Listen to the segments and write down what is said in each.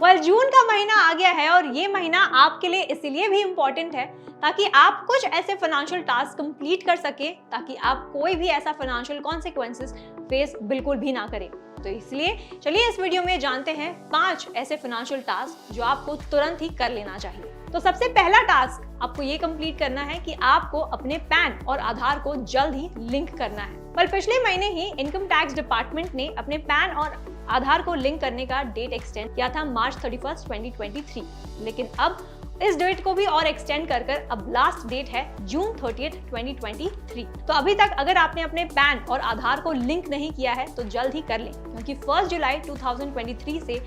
जून का महीना आ गया है और ये महीना आपके लिए इसीलिए भी इम्पोर्टेंट है ताकि आप कुछ ऐसे फाइनेंशियल टास्क कंप्लीट कर सके ताकि आप कोई भी ऐसा फाइनेंशियल कॉन्सिक्वेंसेस फेस बिल्कुल भी ना करें। तो इसलिए चलिए इस वीडियो में जानते हैं 5 ऐसे फाइनेंशियल टास्क जो आपको तुरंत ही कर लेना चाहिए। तो सबसे पहला टास्क आपको ये कंप्लीट करना है कि आपको अपने पैन और आधार को जल्द ही लिंक करना है। पिछले महीने ही इनकम टैक्स डिपार्टमेंट ने अपने पैन और आधार को लिंक करने का डेट एक्सटेंड किया था मार्च 31, 2023, लेकिन अब इस डेट को भी और एक्सटेंड कर अब लास्ट डेट है जून 30, 2023। तो अभी तक अगर आपने अपने पैन और आधार को लिंक नहीं किया है तो जल्द ही कर लें, क्योंकि 1 जुलाई 2023 से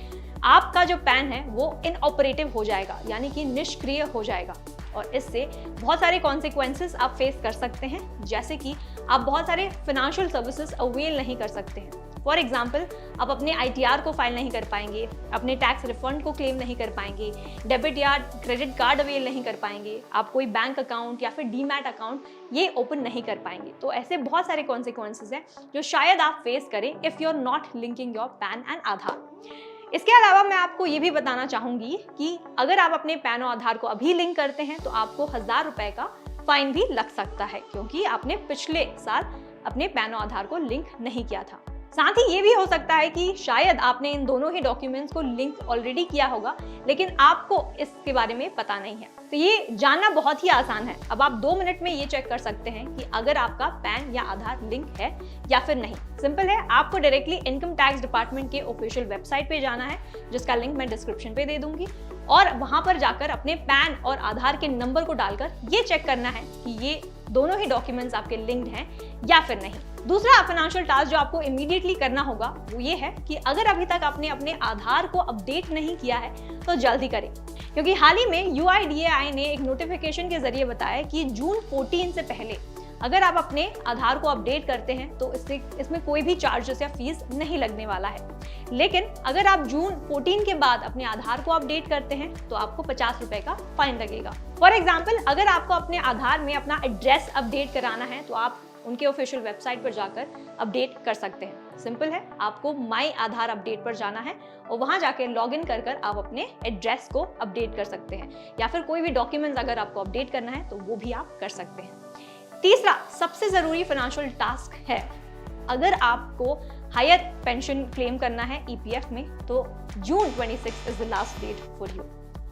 आपका जो पैन है वो इनऑपरेटिव हो जाएगा, यानी कि निष्क्रिय हो जाएगा और इससे बहुत सारे कॉन्सिक्वेंसेस आप फेस कर सकते हैं, जैसे कि आप बहुत सारे फाइनेंशियल सर्विसेज अवेल नहीं कर सकते हैं। फॉर एग्जाम्पल, आप अपने ITR को फाइल नहीं कर पाएंगे, अपने टैक्स रिफंड को क्लेम नहीं कर पाएंगे, डेबिट या क्रेडिट कार्ड अवेल नहीं कर पाएंगे, आप कोई बैंक अकाउंट या फिर डीमैट अकाउंट ये ओपन नहीं कर पाएंगे। तो ऐसे बहुत सारे कॉन्सिक्वेंसेस हैं जो शायद आप फेस करें if you are not linking your PAN and Aadhaar. इसके अलावा मैं आपको ये भी बताना चाहूंगी कि अगर आप अपने पैन और आधार को अभी लिंक करते हैं तो आपको 1000 रुपए का फाइन भी लग सकता है, क्योंकि आपने पिछले साल अपने पैन और आधार को लिंक नहीं किया था। साथ ही ये भी हो सकता है कि शायद आपने इन दोनों ही डॉक्यूमेंट्स को लिंक ऑलरेडी किया होगा, लेकिन आपको इसके बारे में पता नहीं है। तो ये जानना बहुत ही आसान है। अब आप 2 मिनट में ये चेक कर सकते हैं कि अगर आपका पैन या आधार लिंक है या फिर नहीं। सिंपल है, आपको डायरेक्टली इनकम टैक्स डिपार्टमेंट के ऑफिशियल वेबसाइट पे जाना है, जिसका लिंक मैं डिस्क्रिप्शन पे दे दूंगी, और वहां पर जाकर अपने पैन और आधार के नंबर को डालकर ये चेक करना है कि ये दोनों ही डॉक्यूमेंट्स आपके लिंक्ड हैं या फिर नहीं। दूसरा फाइनेंशियल टास्क जो आपको इमीडिएटली करना होगा वो ये है कि अगर अभी तक आपने अपने आधार को अपडेट नहीं किया है तो जल्दी करें, क्योंकि हाल ही में UIDAI ने एक नोटिफिकेशन के जरिए बताया कि जून 14 से पहले अगर आप अपने आधार को अपडेट करते हैं तो इसमें कोई भी चार्जेस या फीस नहीं लगने वाला है। लेकिन अगर आप जून 14 के बाद अपने आधार को अपडेट करते हैं तो आपको 50 रुपए का फाइन लगेगा। फॉर एग्जाम्पल, अगर आपको अपने आधार में अपना एड्रेस अपडेट कराना है तो आप उनके ऑफिशियल वेबसाइट पर जाकर अपडेट कर सकते हैं। सिंपल है, आपको माई आधार अपडेट पर जाना है और वहां जाकर लॉग इन कर आप अपने एड्रेस को अपडेट कर सकते हैं, या फिर कोई भी डॉक्यूमेंट्स अगर आपको अपडेट करना है तो वो भी आप कर सकते हैं। तीसरा सबसे जरूरी फाइनेंशियल टास्क है, अगर आपको हायर पेंशन क्लेम करना है EPF में तो June 26 is the last date for you.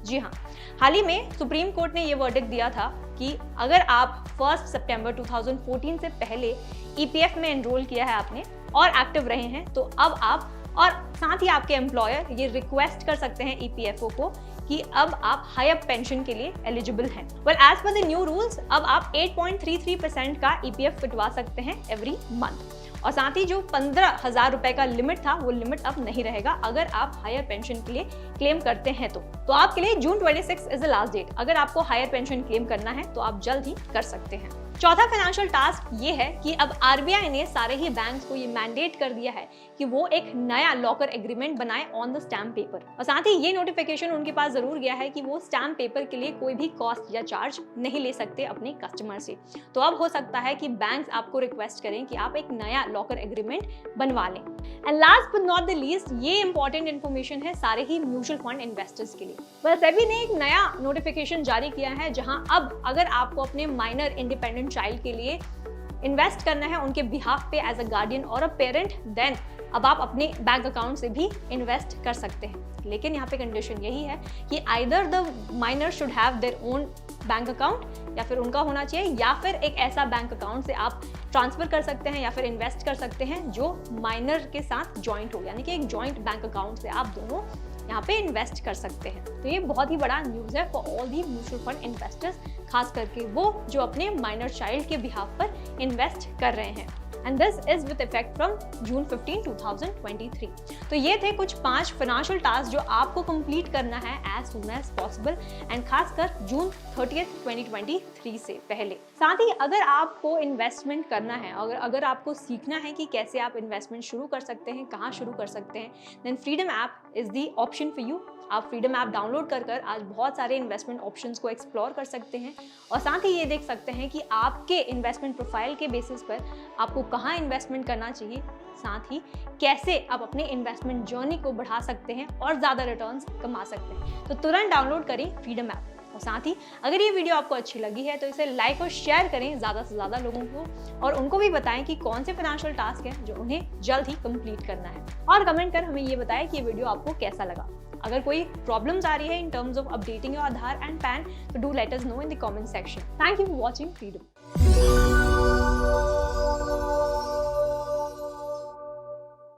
जी हाँ, हाल ही में सुप्रीम कोर्ट ने ये वर्डिक्ट दिया था कि अगर आप 1 सितंबर 2014 से पहले EPF में एनरोल किया है आपने और एक्टिव रहे हैं तो अब आप और साथ ही आपके एम्प्लॉयर ये रिक्वेस्ट कर सकते हैं EPFO को कि अब आप हायर पेंशन के लिए एलिजिबल हैं। As per the new rules अब आप 8.33% का EPF फिटवा सकते हैं एवरी मंथ, और साथ ही जो 15,000 रुपए का लिमिट था वो लिमिट अब नहीं रहेगा अगर आप हायर पेंशन के लिए क्लेम करते हैं तो आपके लिए जून 26 इज द लास्ट डेट। अगर आपको हायर पेंशन क्लेम करना है तो आप जल्द ही कर सकते हैं। चौथा फाइनेंशियल टास्क ये है कि अब RBI ने सारे ही बैंक्स को ये मैंडेट कर दिया है कि वो एक नया लॉकर एग्रीमेंट बनाए ऑन द स्टैम्प पेपर, और साथ ही ये नोटिफिकेशन उनके पास जरूर गया है कि वो स्टैम्प पेपर के लिए कोई भी कॉस्ट या चार्ज नहीं ले सकते अपने कस्टमर से। तो अब हो सकता है कि बैंक्स आपको रिक्वेस्ट करें कि आप एक नया लॉकर एग्रीमेंट बनवा लें। And last but not the least, ये इंपॉर्टेंट इन्फॉर्मेशन है सारे ही म्यूचुअल फंड इन्वेस्टर्स के लिए। सेबी ने एक नया नोटिफिकेशन जारी किया है जहां अब अगर आपको अपने माइनर इंडिपेंडेंट चाइल्ड के लिए इन्वेस्ट करना है उनके बिहाफ पे एज अ गार्डियन और अ पेरेंट, देन अब आप अपने बैंक अकाउंट से भी इन्वेस्ट कर सकते हैं। लेकिन यहाँ पे कंडीशन यही है कि either the minor should have their own bank account, या फिर उनका होना चाहिए, या फिर एक ऐसा बैंक अकाउंट से आप ट्रांसफर कर सकते हैं या फिर इन्वेस्ट कर सकते हैं जो माइनर के साथ जॉइंट हो, यानी कि एक जॉइंट बैंक अकाउंट से आप दोनों यहाँ पे इन्वेस्ट कर सकते हैं। तो ये बहुत ही बड़ा न्यूज़ है for all the mutual fund investors, खास करके वो जो अपने माइनर चाइल्ड के बिहाफ पर इन्वेस्ट कर रहे हैं। And this is with effect from June 15, 2023। तो ये थे कुछ 5 फाइनेंशियल टास्क जो आपको कंप्लीट करना है as soon as possible, and खासकर जून 30, 2023 से पहले। साथ ही अगर आपको इन्वेस्टमेंट करना है, अगर आपको सीखना है कि कैसे आप इन्वेस्टमेंट शुरू कर सकते हैं, कहाँ शुरू कर सकते हैं, then Freedom app is the option for you. आप फ्रीडम ऐप डाउनलोड कर आज बहुत सारे इन्वेस्टमेंट ऑप्शंस को एक्सप्लोर कर सकते हैं और साथ ही ये देख सकते हैं कि आपके इन्वेस्टमेंट प्रोफाइल के बेसिस पर आपको कहाँ इन्वेस्टमेंट करना चाहिए, साथ ही कैसे आप अपने इन्वेस्टमेंट जर्नी को बढ़ा सकते हैं और ज़्यादा रिटर्न्स कमा सकते हैं। तो तुरंत डाउनलोड करें फ्रीडम ऐप। और साथ ही अगर ये वीडियो आपको अच्छी लगी है तो इसे लाइक और शेयर करें ज़्यादा से ज़्यादा लोगों को, और उनको भी बताएं कि कौन से फाइनेंशियल टास्क हैं जो उन्हें जल्द ही कंप्लीट करना है। और कमेंट कर हमें ये बताएं कि ये वीडियो आपको कैसा लगा। अगर कोई प्रॉब्लम्स आ रही है in terms of updating your Aadhaar and PAN, तो do let us know in the comment section. Thank you for watching freedom.